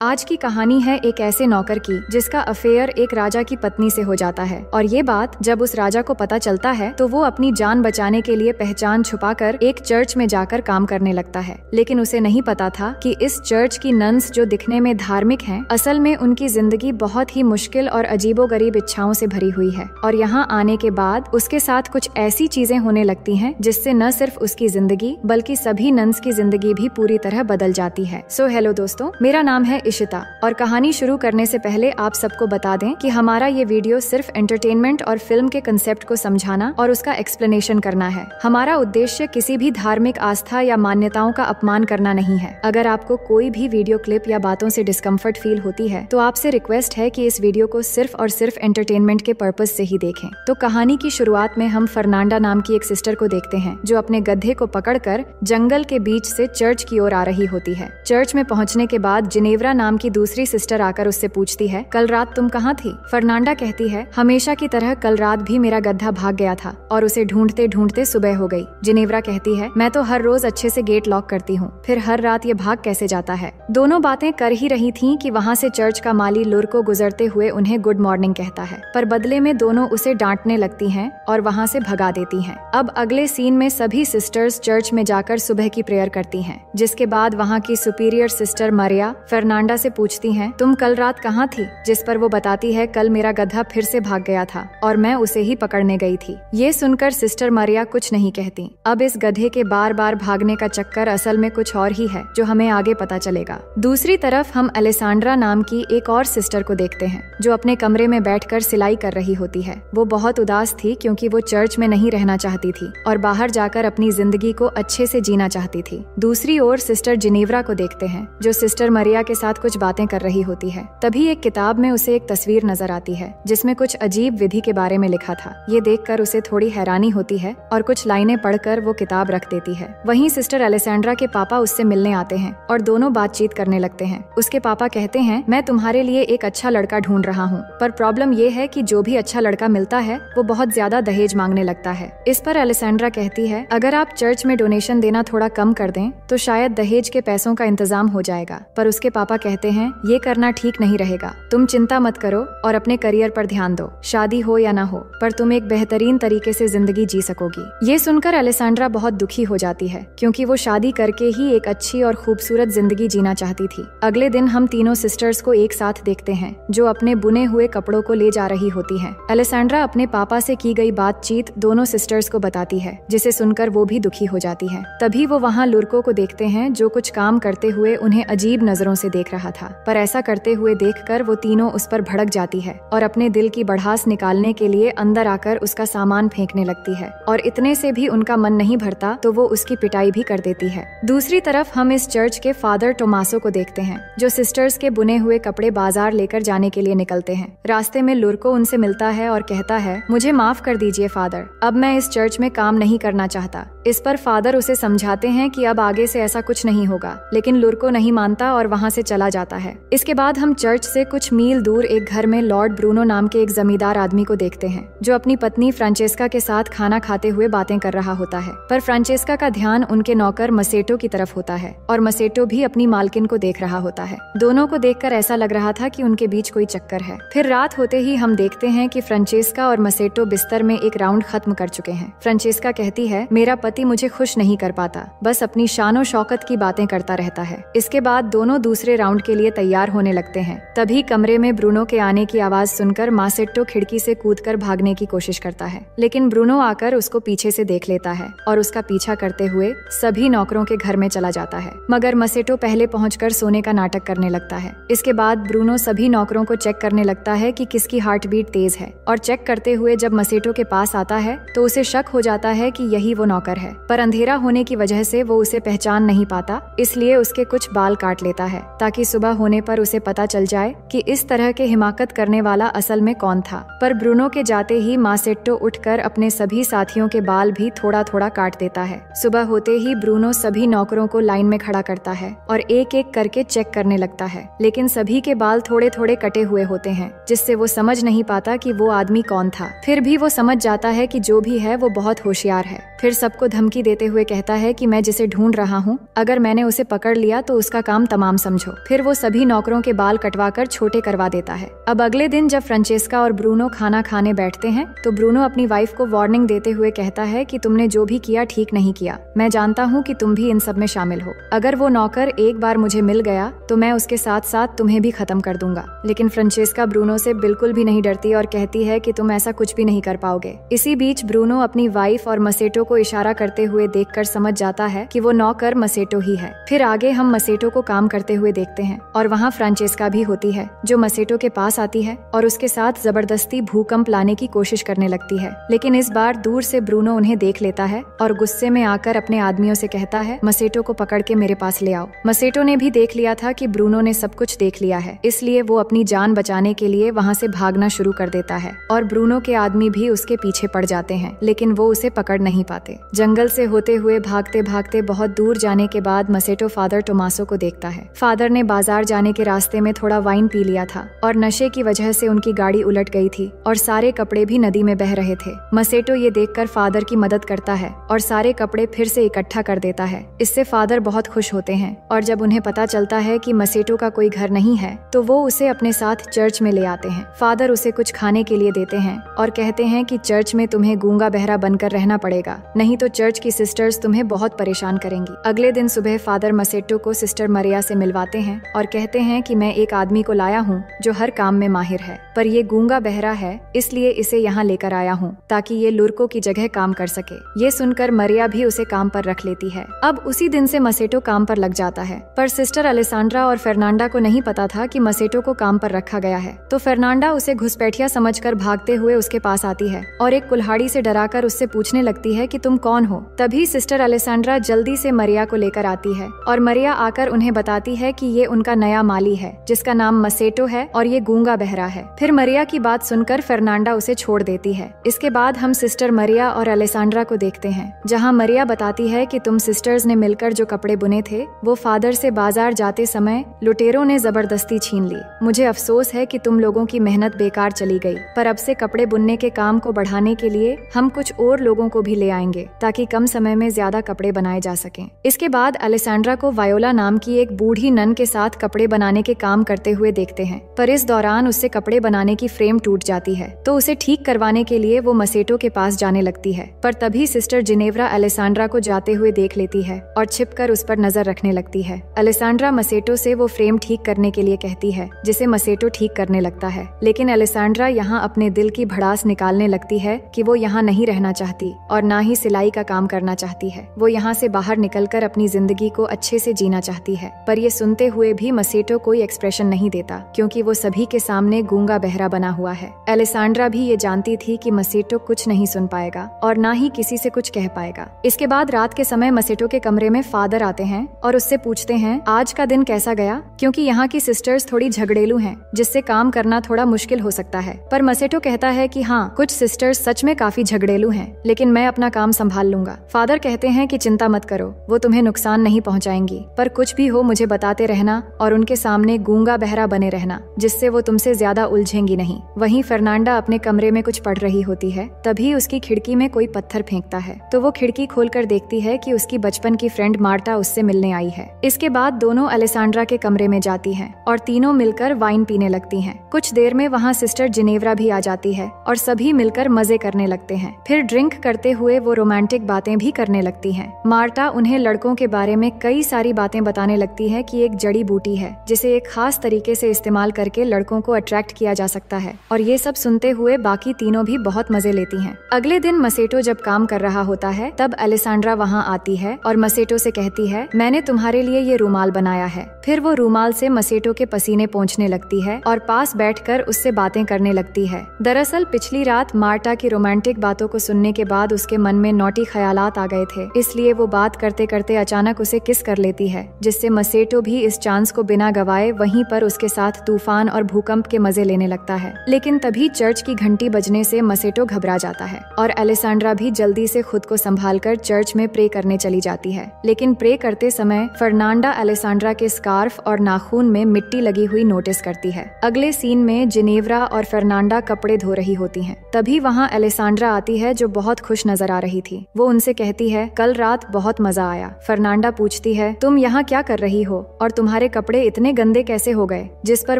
आज की कहानी है एक ऐसे नौकर की जिसका अफेयर एक राजा की पत्नी से हो जाता है और ये बात जब उस राजा को पता चलता है तो वो अपनी जान बचाने के लिए पहचान छुपाकर एक चर्च में जाकर काम करने लगता है। लेकिन उसे नहीं पता था कि इस चर्च की नन्स जो दिखने में धार्मिक हैं, असल में उनकी जिंदगी बहुत ही मुश्किल और अजीबोगरीब इच्छाओं से भरी हुई है। और यहाँ आने के बाद उसके साथ कुछ ऐसी चीजें होने लगती हैं जिससे न सिर्फ उसकी जिंदगी बल्कि सभी नन्स की जिंदगी भी पूरी तरह बदल जाती है। सो हेलो दोस्तों, मेरा नाम है इशिता और कहानी शुरू करने से पहले आप सबको बता दें कि हमारा ये वीडियो सिर्फ एंटरटेनमेंट और फिल्म के कंसेप्ट को समझाना और उसका एक्सप्लेनेशन करना है। हमारा उद्देश्य किसी भी धार्मिक आस्था या मान्यताओं का अपमान करना नहीं है। अगर आपको कोई भी वीडियो क्लिप या बातों से डिस्कम्फर्ट फील होती है तो आपसे रिक्वेस्ट है कि इस वीडियो को सिर्फ और सिर्फ एंटरटेनमेंट के पर्पज से ही देखें। तो कहानी की शुरुआत में हम फर्नांडा नाम की एक सिस्टर को देखते हैं जो अपने गधे को पकड़कर जंगल के बीच से चर्च की ओर आ रही होती है। चर्च में पहुंचने के बाद जिनेवरा नाम की दूसरी सिस्टर आकर उससे पूछती है, कल रात तुम कहाँ थी? फर्नांडा कहती है, हमेशा की तरह कल रात भी मेरा गधा भाग गया था और उसे ढूंढते ढूंढते सुबह हो गई। जिनेवरा कहती है, मैं तो हर रोज अच्छे से गेट लॉक करती हूँ, फिर हर रात ये भाग कैसे जाता है? दोनों बातें कर ही रही थीं कि वहाँ से चर्च का माली लुर को गुजरते हुए उन्हें गुड मॉर्निंग कहता है, पर बदले में दोनों उसे डांटने लगती हैं और वहाँ से भगा देती हैं। अब अगले सीन में सभी सिस्टर्स चर्च में जाकर सुबह की प्रेयर करती हैं, जिसके बाद वहाँ की सुपीरियर सिस्टर मरिया फर्नांडा से पूछती हैं, तुम कल रात कहाँ थी? जिस पर वो बताती है, कल मेरा गधा फिर से भाग गया था और मैं उसे ही पकड़ने गई थी। ये सुनकर सिस्टर मरिया कुछ नहीं कहती। अब इस गधे के बार बार भागने का चक्कर असल में कुछ और ही है जो हमें आगे पता चलेगा। दूसरी तरफ हम अलेसांड्रा नाम की एक और सिस्टर को देखते हैं जो अपने कमरे में बैठकर सिलाई कर रही होती है। वो बहुत उदास थी क्योंकि वो चर्च में नहीं रहना चाहती थी और बाहर जाकर अपनी जिंदगी को अच्छे से जीना चाहती थी। दूसरी ओर सिस्टर जिनेवरा को देखते हैं जो सिस्टर मरिया के साथ कुछ बातें कर रही होती है। तभी एक किताब में उसे एक तस्वीर नजर आती है जिसमें कुछ अजीब विधि के बारे में लिखा था। ये देखकर उसे थोड़ी हैरानी होती है और कुछ लाइनें पढ़कर वो किताब रख देती है। वहीं सिस्टर अलेसेंड्रा के पापा उससे मिलने आते हैं और दोनों बातचीत करने लगते हैं। उसके पापा कहते हैं, मैं तुम्हारे लिए एक अच्छा लड़का ढूंढ रहा हूँ, पर प्रॉब्लम ये है कि जो भी अच्छा लड़का मिलता है वो बहुत ज्यादा दहेज मांगने लगता है। इस पर अलेसेंड्रा कहती है, अगर आप चर्च में डोनेशन देना थोड़ा कम कर दें तो शायद दहेज के पैसों का इंतजाम हो जाएगा। पर उसके पापा कहते हैं, ये करना ठीक नहीं रहेगा, तुम चिंता मत करो और अपने करियर पर ध्यान दो। शादी हो या ना हो, पर तुम एक बेहतरीन तरीके से जिंदगी जी सकोगी। ये सुनकर अलेसांड्रा बहुत दुखी हो जाती है क्योंकि वो शादी करके ही एक अच्छी और खूबसूरत जिंदगी जीना चाहती थी। अगले दिन हम तीनों सिस्टर्स को एक साथ देखते हैं जो अपने बुने हुए कपड़ों को ले जा रही होती हैं। अलेसांड्रा अपने पापा से की गई बातचीत दोनों सिस्टर्स को बताती है, जिसे सुनकर वो भी दुखी हो जाती है। तभी वो वहाँ लुरको को देखते हैं जो कुछ काम करते हुए उन्हें अजीब नजरों से देख रहा था। पर ऐसा करते हुए देखकर वो तीनों उस पर भड़क जाती है और अपने दिल की भड़ास निकालने के लिए अंदर आकर उसका सामान फेंकने लगती है और इतने से भी उनका मन नहीं भरता तो वो उसकी पिटाई भी कर देती है। दूसरी तरफ हम इस चर्च के फादर टोमासो को देखते हैं जो सिस्टर्स के बुने हुए कपड़े बाजार लेकर जाने के लिए निकलते हैं। रास्ते में लुरको उनसे मिलता है और कहता है, मुझे माफ कर दीजिए फादर, अब मैं इस चर्च में काम नहीं करना चाहता। इस पर फादर उसे समझाते हैं कि अब आगे से ऐसा कुछ नहीं होगा, लेकिन लुरको नहीं मानता और वहाँ से चला जाता है। इसके बाद हम चर्च से कुछ मील दूर एक घर में लॉर्ड ब्रूनो नाम के एक जमींदार आदमी को देखते हैं जो अपनी पत्नी फ्रांचेस्का के साथ खाना खाते हुए बातें कर रहा होता है। पर फ्रांचेस्का का ध्यान उनके नौकर मसेटो की तरफ होता है और मसेटो भी अपनी मालकिन को देख रहा होता है। दोनों को देखकर ऐसा लग रहा था कि उनके बीच कोई चक्कर है। फिर रात होते ही हम देखते हैं कि फ्रांचेस्का और मसेटो बिस्तर में एक राउंड खत्म कर चुके हैं। फ्रांचेस्का कहती है, मेरा पति मुझे खुश नहीं कर पाता, बस अपनी शानो शौकत की बातें करता रहता है। इसके बाद दोनों दूसरे राउंड के लिए तैयार होने लगते हैं। तभी कमरे में ब्रूनो के आने की आवाज सुनकर मासेट्टो खिड़की से कूदकर भागने की कोशिश करता है, लेकिन ब्रूनो आकर उसको पीछे से देख लेता है और उसका पीछा करते हुए सभी नौकरों के घर में चला जाता है। मगर मसेटो पहले पहुंचकर सोने का नाटक करने लगता है। इसके बाद ब्रूनो सभी नौकरों को चेक करने लगता है कि किसकी हार्ट बीट तेज है और चेक करते हुए जब मसेटो के पास आता है तो उसे शक हो जाता है कि यही वो नौकर है। पर अंधेरा होने की वजह से वो उसे पहचान नहीं पाता, इसलिए उसके कुछ बाल काट लेता है ताकि सुबह होने पर उसे पता चल जाए कि इस तरह के हिमाकत करने वाला असल में कौन था। पर ब्रूनो के जाते ही मासेट्टो उठकर अपने सभी साथियों के बाल भी थोड़ा थोड़ा काट देता है। सुबह होते ही ब्रूनो सभी नौकरों को लाइन में खड़ा करता है और एक एक करके चेक करने लगता है, लेकिन सभी के बाल थोड़े थोड़े कटे हुए होते हैं जिससे वो समझ नहीं पाता कि वो आदमी कौन था। फिर भी वो समझ जाता है कि जो भी है वो बहुत होशियार है। फिर सबको को धमकी देते हुए कहता है कि मैं जिसे ढूंढ रहा हूँ, अगर मैंने उसे पकड़ लिया तो उसका काम तमाम समझो। फिर वो सभी नौकरों के बाल कटवाकर छोटे करवा देता है। अब अगले दिन जब फ्रांचेस्का और ब्रूनो खाना खाने बैठते हैं तो ब्रूनो अपनी वाइफ को वार्निंग देते हुए कहता है कि तुमने जो भी किया ठीक नहीं किया। मैं जानता हूँ कि तुम भी इन सब में शामिल हो। अगर वो नौकर एक बार मुझे मिल गया तो मैं उसके साथ साथ तुम्हें भी खत्म कर दूंगा। लेकिन फ्रांचेस्का ब्रूनो से बिल्कुल भी नहीं डरती और कहती है कि तुम ऐसा कुछ भी नहीं कर पाओगे। इसी बीच ब्रूनो अपनी वाइफ और मसेटो को इशारा करते हुए देखकर समझ जाता है कि वो नौकर मसेटो ही है। फिर आगे हम मसेटो को काम करते हुए देखते हैं और वहाँ फ्रांचेस्का भी होती है जो मसेटो के पास आती है और उसके साथ जबरदस्ती भूकंप लाने की कोशिश करने लगती है। लेकिन इस बार दूर से ब्रूनो उन्हें देख लेता है और गुस्से में आकर अपने आदमियों से कहता है, मसेटो को पकड़ के मेरे पास ले आओ। मसेटो ने भी देख लिया था कि ब्रूनो ने सब कुछ देख लिया है, इसलिए वो अपनी जान बचाने के लिए वहाँ से भागना शुरू कर देता है और ब्रूनो के आदमी भी उसके पीछे पड़ जाते हैं, लेकिन वो उसे पकड़ नहीं पाते। जंगल से होते हुए भागते भागते बहुत दूर जाने के बाद मसेटो फादर टोमासो को देखता है। फादर ने बाजार जाने के रास्ते में थोड़ा वाइन पी लिया था और नशे की वजह से उनकी गाड़ी उलट गई थी और सारे कपड़े भी नदी में बह रहे थे। मसेटो ये देखकर फादर की मदद करता है और सारे कपड़े फिर से इकट्ठा कर देता है। इससे फादर बहुत खुश होते हैं और जब उन्हें पता चलता है कि मसेटो का कोई घर नहीं है तो वो उसे अपने साथ चर्च में ले आते हैं। फादर उसे कुछ खाने के लिए देते हैं और कहते हैं कि चर्च में तुम्हें गूंगा बहरा बनकर रहना पड़ेगा, नहीं तो चर्च की सिस्टर्स तुम्हें बहुत परेशान करेंगी। अगले दिन सुबह फादर मसेटो को सिस्टर मरिया से मिलवाते हैं और कहते हैं कि मैं एक आदमी को लाया हूँ जो हर काम में माहिर है, पर ये गूंगा बहरा है इसलिए इसे यहाँ लेकर आया हूँ ताकि ये लुर्को की जगह काम कर सके। ये सुनकर मरिया भी उसे काम पर रख लेती है। अब उसी दिन से मसेटो काम पर लग जाता है, पर सिस्टर अलेसांड्रा और फर्नांडा को नहीं पता था कि मसेटो को काम पर रखा गया है। तो फर्नांडा उसे घुसपैठिया समझकर भागते हुए उसके पास आती है और एक कुल्हाड़ी से डराकर उससे पूछने लगती है कि तुम कौन हो। तभी सिस्टर अलेसांड्रा जल्दी से मरिया को लेकर आती है और मरिया आकर उन्हें बताती है कि ये उनका नया माली है जिसका नाम मसेटो है और ये गूंगा बहरा है। फिर मरिया की बात सुनकर फर्नांडा उसे छोड़ देती है। इसके बाद हम सिस्टर मरिया और अलेसांड्रा को देखते हैं जहाँ मरिया बताती है कि तुम सिस्टर्स ने मिलकर जो कपड़े बुने थे वो फादर से बाजार जाते समय लुटेरों ने जबरदस्ती छीन ली। मुझे अफसोस है कि तुम लोगों की मेहनत बेकार चली गई, पर अब से कपड़े बुनने के काम को बढ़ाने के लिए हम कुछ और लोगों को भी ले आएंगे ताकि कम समय में ज्यादा कपड़े बनाए जा सकें। इसके बाद अलेसांड्रा को वायोला नाम की एक बूढ़ी नन के साथ कपड़े बनाने के काम करते हुए देखते हैं, पर इस दौरान उससे कपड़े बनाने की फ्रेम टूट जाती है तो उसे ठीक करवाने के लिए वो मसेटो के पास जाने लगती है। पर तभी सिस्टर जिनेव्रा अलेसांड्रा को जाते हुए देख लेती है और छिपकर उस पर नजर रखने लगती है। अलेसांड्रा मसेटो से वो फ्रेम ठीक करने के लिए कहती है जिसे मसेटो ठीक करने लगता है, लेकिन अलेसांड्रा यहाँ अपने दिल की भड़ास निकालने लगती है कि वो यहाँ नहीं रहना चाहती और ना ही सिलाई का काम करना चाहती है। वो यहाँ से बाहर निकलकर अपनी जिंदगी को अच्छे से जीना चाहती है। पर ये सुनते हुए भी मसेटो कोई एक्सप्रेशन नहीं देता क्योंकि वो सभी के सामने गूंगा बहरा बना हुआ है। अलेसांड्रा भी ये जानती थी कि मसेटो कुछ नहीं सुन पाएगा और ना ही किसी से कुछ कह पाएगा। इसके बाद रात के समय मसेटो के कमरे में फादर आते हैं और उससे पूछते हैं आज का दिन कैसा गया, क्योंकि यहाँ की सिस्टर्स थोड़ी झगड़ेलू हैं जिससे काम करना थोड़ा मुश्किल हो सकता है। पर मसेटो कहता है कि हाँ, कुछ सिस्टर्स सच में काफी झगड़ेलू हैं, लेकिन मैं अपना काम संभाल लूंगा। फादर कहते हैं कि चिंता मत करो, वो तुम्हें नुकसान नहीं पहुंचाएंगी, पर कुछ भी हो मुझे बताते रहना और उनके सामने गूंगा बहरा बने रहना, जिससे वो तुमसे ज्यादा उलझेंगी नहीं। वहीं फर्नांडा अपने कमरे में कुछ पढ़ रही होती है, तभी उसकी खिड़की में कोई पत्थर फेंकता है तो वो खिड़की खोलकर देखती है कि उसकी बचपन की फ्रेंड मार्टा उससे मिलने आई है। इसके बाद दोनों अलेसांड्रा के कमरे में जाती हैं और तीनों मिलकर वाइन पीने लगती हैं। कुछ देर में वहाँ सिस्टर जिनेव्रा भी आ जाती है और सभी मिलकर मजे करने लगते हैं। फिर ड्रिंक करते हुए वो रोमांटिक बातें भी करने लगती हैं। मार्टा उन्हें लड़कों के बारे में कई सारी बातें बताने लगती है कि एक जड़ी बूटी है जिसे एक खास तरीके से इस्तेमाल करके लड़कों को अट्रैक्ट किया जा सकता है, और ये सब सुनते हुए बाकी तीनों भी बहुत मजे लेती हैं। अगले दिन मसेटो जब काम कर रहा होता है तब अलेसांड्रा वहाँ आती है और मसेटो से कहती है मैंने तुम्हारे लिए ये रूमाल बनाया है। फिर वो रूमाल से मसेटो के पसीने पोंछने लगती है और पास बैठकर उससे बातें करने लगती है। दरअसल पिछली रात मार्टा की रोमांटिक बातों को सुनने के बाद उसके मन में नौटी ख्यालात आ गए थे, इसलिए वो बात करते करते अचानक उसे किस कर लेती है, जिससे मसेटो भी इस चांस को बिना गवाए वहीं पर उसके साथ तूफान और भूकंप के मजे लेने लगता है। लेकिन तभी चर्च की घंटी बजने से मसेटो घबरा जाता है और अलेसांड्रा भी जल्दी से खुद को संभालकर चर्च में प्रे करने चली जाती है। लेकिन प्रे करते समय फर्नांडा अलेसांड्रा के स्कार्फ और नाखून में मिट्टी लगी हुई नोटिस करती है। अगले सीन में जिनेव्रा और फर्नांडा कपड़े धो रही होती हैं। तभी वहाँ अलेसांड्रा आती है जो बहुत खुश नजर आ रही थी। वो उनसे कहती है, कल रात बहुत मजा आया। फर्नांडा पूछती है, तुम यहाँ क्या कर रही हो और तुम्हारे कपड़े इतने गंदे कैसे हो गए? जिस पर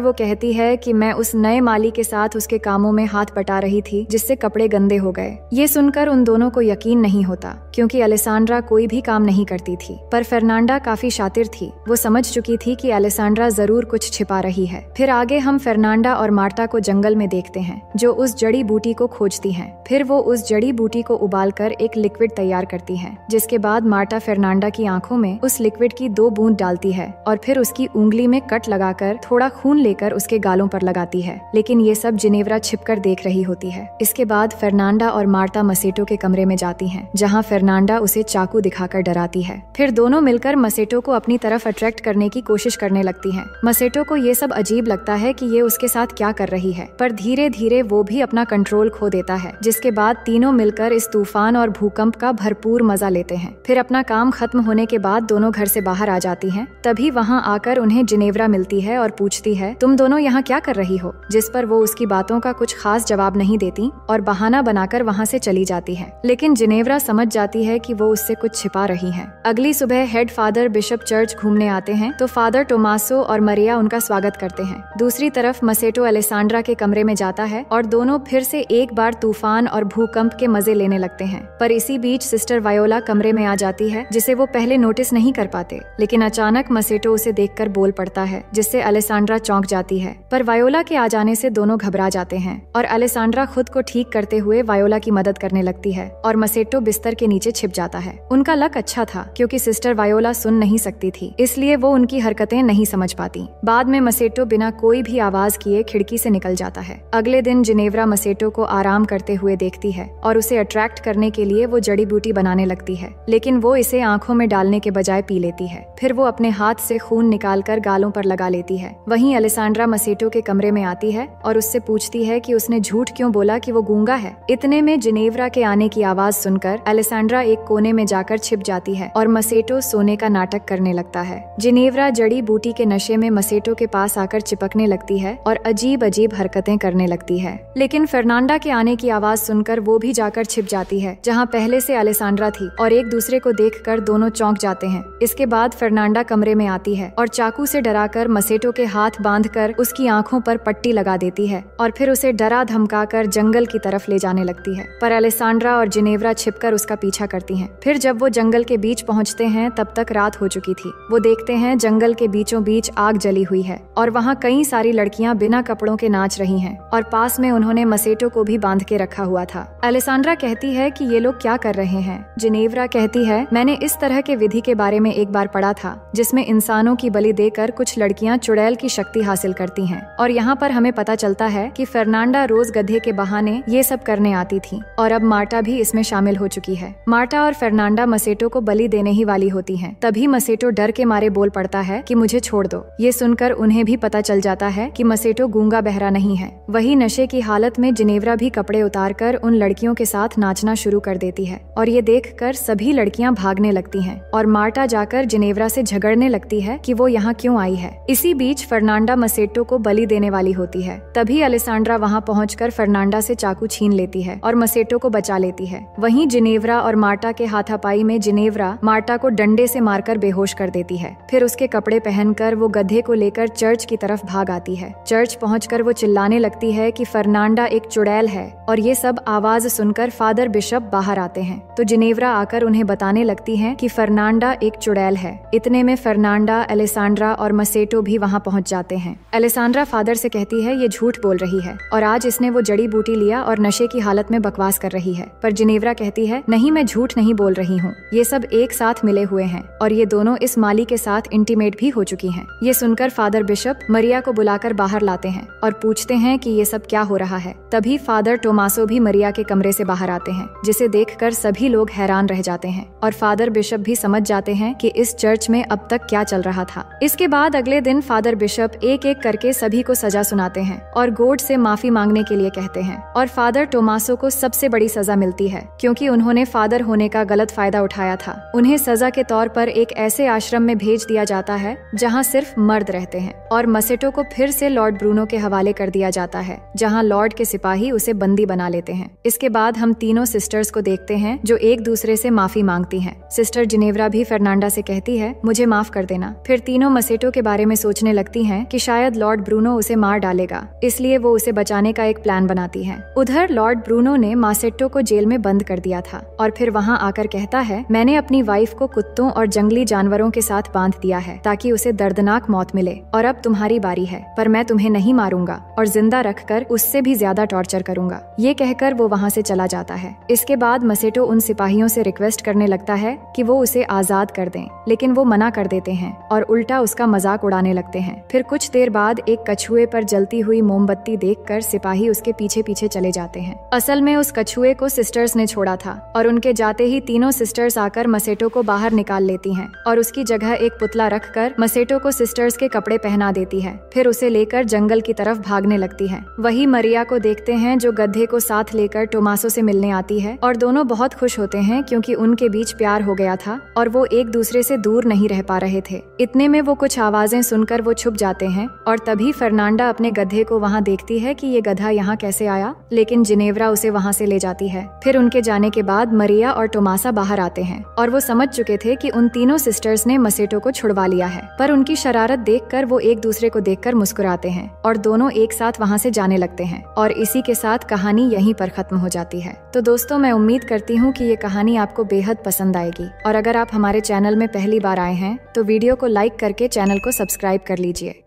वो कहती है कि मैं उस नए माली के साथ उसके कामों में हाथ बटा रही थी जिससे कपड़े गंदे हो गए। ये सुनकर उन दोनों को यकीन नहीं होता क्योंकि अलेसांड्रा कोई भी काम नहीं करती थी, पर फर्नांडा काफी शातिर थी। वो समझ चुकी थी कि अलेसांड्रा जरूर कुछ छिपा रही है। फिर आगे हम फर्नांडा और मार्टा को जंगल में देखते हैं जो उस जड़ी बूटी को खोजती हैं। फिर वो उस जड़ी बूटी को उबालकर एक लिक्विड तैयार करती हैं, जिसके बाद मार्टा फर्नांडा की आंखों में उस लिक्विड की 2 बूंद डालती है और फिर उसकी उंगली में कट लगाकर थोड़ा खून लेकर उसके गालों पर लगाती है। लेकिन ये सब जिनेव्रा छिपकर देख रही होती है। इसके बाद फर्नांडा और मार्टा मसेटो के कमरे में जाती हैं, जहां फर्नांडा उसे चाकू दिखाकर डराती है। फिर दोनों मिलकर मसेटो को अपनी तरफ अट्रैक्ट करने की कोशिश करने लगती हैं। मसेटो को ये सब अजीब लगता है कि ये उसके साथ क्या कर रही है, पर धीरे धीरे वो भी अपना कंट्रोल खो देता है। जिसके बाद तीनों मिलकर इस तूफान और भूकंप का भरपूर मजा लेते हैं। फिर अपना काम खत्म होने के बाद दोनों घर से बाहर आ जाती हैं। तभी वहाँ आकर उन्हें जिनेव्रा मिलती है और पूछती है, तुम दोनों यहाँ क्या कर रही हो? जिस पर वो उसकी बातों का कुछ खास जवाब नहीं देती और बहाना बनाकर वहाँ से चली जाती है। लेकिन जिनेव्रा समझ जाती है कि वो उससे कुछ छिपा रही है। अगली सुबह हेड फादर बिशप चर्च घूमने आते हैं तो फादर टोमासो और मरिया उनका स्वागत करते हैं। दूसरी तरफ मसेटो अलेसांड्रा के कमरे में जाता है और दोनों फिर से एक बार तूफान और भूकंप के मजे लेने लगते हैं। पर इसी बीच सिस्टर वायोला कमरे में आ जाती है, जिसे वो पहले नोटिस नहीं कर पाते। लेकिन अचानक मसेटो उसे देखकर बोल पड़ता है, जिससे अलेसांड्रा चौंक जाती है। पर वायोला के आ जाने से दोनों घबरा जाते हैं और अलेसांड्रा खुद को ठीक करते हुए वायोला की मदद करने लगती है और मसेटो बिस्तर के नीचे छिप जाता है। उनका लक अच्छा था क्योंकि सिस्टर वायोला सुन नहीं सकती थी, इसलिए वो उनकी हरकतें नहीं समझ पाती। बाद में मसेटो बिना कोई भी आवाज किए खिड़की से निकल जाता है। अगले दिन जिनेव्रा मसेटो को आराम करते हुए देखती है और उसे अट्रैक्ट करने के लिए वो जड़ी बूटी बनाने लगती है, लेकिन वो इसे आंखों में डालने के बजाय पी लेती है। फिर वो अपने हाथ से खून निकालकर गालों पर लगा लेती है। वहीं अलेसांड्रा मसेटो के कमरे में आती है और उससे पूछती है कि उसने झूठ क्यों बोला कि वो गूंगा है। इतने में जिनेव्रा के आने की आवाज सुनकर अलेसांड्रा एक कोने में जाकर छिप जाती है और मसेटो सोने का नाटक करने लगता है। जिनेव्रा जड़ी बूटी के नशे में मसेटो के पास आकर चिपकने लगती है और अजीब अजीब हरकतें करने लगती है। लेकिन फर्नांडा के आने की आवाज सुनकर वो भी जाकर छिप जाती है जहाँ पहले से अलेसांड्रा थी और एक दूसरे को देखकर दोनों चौंक जाते हैं। इसके बाद फर्नांडा कमरे में आती है और चाकू से डराकर मसेटो के हाथ बांधकर उसकी आंखों पर पट्टी लगा देती है और फिर उसे डरा धमकाकर जंगल की तरफ ले जाने लगती है। पर अलेसांड्रा और जिनेव्रा छिपकर उसका पीछा करती हैं। फिर जब वो जंगल के बीच पहुंचते हैं तब तक रात हो चुकी थी। वो देखते हैं जंगल के बीचों बीच आग जली हुई है और वहाँ कई सारी लड़कियां बिना कपड़ों के नाच रही हैं और पास में उन्होंने मसेटो को भी बांध के रखा हुआ था। अलेसांड्रा कहती है कि ये लोग क्या कर रहे हैं। जिनेव्रा कहती है, मैंने इस तरह के विधि के बारे में एक बार पढ़ा था जिसमें इंसानों की बलि देकर कुछ लड़कियां चुड़ैल की शक्ति हासिल करती हैं और यहाँ पर हमें पता चलता है कि फर्नांडा रोज गधे के बहाने ये सब करने आती थी और अब मार्टा भी इसमें शामिल हो चुकी है। मार्टा और फर्नांडा मसेटो को बलि देने ही वाली होती हैं। तभी मसेटो डर के मारे बोल पड़ता है कि मुझे छोड़ दो। ये सुनकर उन्हें भी पता चल जाता है कि मसेटो गूंगा बहरा नहीं है। वही नशे की हालत में जिनेव्रा भी कपड़े उतारकर उन लड़कियों के साथ नाचना शुरू कर देती है और ये देखकर सभी लड़कियां भागने लगती हैं और मार्टा जाकर जिनेव्रा से झगड़ने लगती है कि वो यहाँ क्यों आई है। इसी बीच फर्नांडा मसेटो को बलि देने वाली होती है। तभी अलेसांड्रा वहाँ पहुंचकर फर्नांडा से चाकू छीन लेती है और मसेटो को बचा लेती है। वहीं जिनेव्रा और मार्टा के हाथापाई में जिनेव्रा मार्टा को डंडे से मारकर बेहोश कर देती है। फिर उसके कपड़े पहनकर वो गधे को लेकर चर्च की तरफ भाग आती है। चर्च पहुंचकर वो चिल्लाने लगती है कि फर्नांडा एक चुड़ैल है और ये सब आवाज सुनकर फादर बिशप बाहर आते हैं तो जिनेव्रा आकर उन्हें बताने लगती है कि फर्नांडा एक चुड़ैल है। इतने में फर्नांडा, अलेसांड्रा और मसेटो भी वहाँ पहुँच जाते हैं। अलेसांड्रा फादर से कहती है ये झूठ बोल रही है और आज इसने वो जड़ी बूटी लिया और नशे की हालत में बकवास कर रही है। पर जिनेव्रा कहती है, नहीं, मैं झूठ नहीं बोल रही हूँ, ये सब एक साथ मिले हुए हैं और ये दोनों इस माली के साथ इंटीमेट भी हो चुकी हैं। ये सुनकर फादर बिशप मरिया को बुलाकर बाहर लाते हैं और पूछते हैं कि ये सब क्या हो रहा है। तभी फादर टोमासो भी मरिया के कमरे से बाहर आते हैं, जिसे देखकर सभी लोग हैरान रह जाते हैं और फादर बिशप भी समझ जाते हैं कि इस चर्च में अब तक क्या चल रहा था। इसके बाद अगले दिन फादर बिशप एक एक करके सभी को सजा सुनाते हैं और गॉड से माफी मांगने के लिए कहते हैं और फादर टोमासो को सबसे बड़ी सजा मिलती है क्योंकि उन्होंने फादर होने का गलत फायदा उठाया था। उन्हें सजा के तौर पर एक ऐसे आश्रम में भेज दिया जाता है जहाँ सिर्फ मर्द रहते हैं और मसेटो को फिर से लॉर्ड ब्रूनो के हवाले कर दिया जाता है जहाँ लॉर्ड के सिपाही उसे बंदी बना लेते हैं। इसके बाद हम तीनों सिस्टर्स को देखते हैं हैं जो एक दूसरे से माफी मांगती हैं। सिस्टर जिनेव्रा भी फर्नांडा से कहती है, मुझे माफ कर देना। फिर तीनों मसेटो के बारे में सोचने लगती हैं कि शायद लॉर्ड ब्रूनो उसे मार डालेगा, इसलिए वो उसे बचाने का एक प्लान बनाती हैं। उधर लॉर्ड ब्रूनो ने मासेट्टो को जेल में बंद कर दिया था और फिर वहाँ आकर कहता है, मैंने अपनी वाइफ को कुत्तों और जंगली जानवरों के साथ बांध दिया है ताकि उसे दर्दनाक मौत मिले, और अब तुम्हारी बारी है, पर मैं तुम्हें नहीं मारूंगा और जिंदा रखकर उससे भी ज्यादा टॉर्चर करूंगा। ये कहकर वो वहाँ से चला जाता है। इसके बाद मसेटो उन सिपाहियों से रिक्वेस्ट करने लगता है कि वो उसे आजाद कर दें, लेकिन वो मना कर देते हैं और उल्टा उसका मजाक उड़ाने लगते हैं। फिर कुछ देर बाद एक कछुए पर जलती हुई मोमबत्ती देखकर सिपाही उसके पीछे पीछे चले जाते हैं। असल में उस कछुए को सिस्टर्स ने छोड़ा था और उनके जाते ही तीनों सिस्टर्स आकर मसेटो को बाहर निकाल लेती हैं और उसकी जगह एक पुतला रखकर मसेटो को सिस्टर्स के कपड़े पहना देती है। फिर उसे लेकर जंगल की तरफ भागने लगती है। वही मरिया को देखते हैं जो गधे को साथ लेकर टोमासो से मिलने आती है और दोनों बहुत खुश होते हैं क्योंकि उनके बीच प्यार हो गया था और वो एक दूसरे से दूर नहीं रह पा रहे थे। इतने में वो कुछ आवाजें सुनकर वो छुप जाते हैं और तभी फर्नांडा अपने गधे को वहाँ देखती है कि ये गधा यहाँ कैसे आया, लेकिन जिनेव्रा उसे वहाँ से ले जाती है। फिर उनके जाने के बाद मरिया और टोमासा बाहर आते हैं और वो समझ चुके थे कि उन तीनों सिस्टर्स ने मसेटो को छुड़वा लिया है, पर उनकी शरारत देखकर वो एक दूसरे को देखकर मुस्कुराते हैं और दोनों एक साथ वहाँ से जाने लगते हैं और इसी के साथ कहानी यहीं पर खत्म हो जाती है। तो दोस्तों, मैं उम्मीद करती हूँ कि ये कहानी आपको बेहद पसंद आएगी और अगर आप हमारे चैनल में पहली बार आए हैं तो वीडियो को लाइक करके चैनल को सब्सक्राइब कर लीजिए।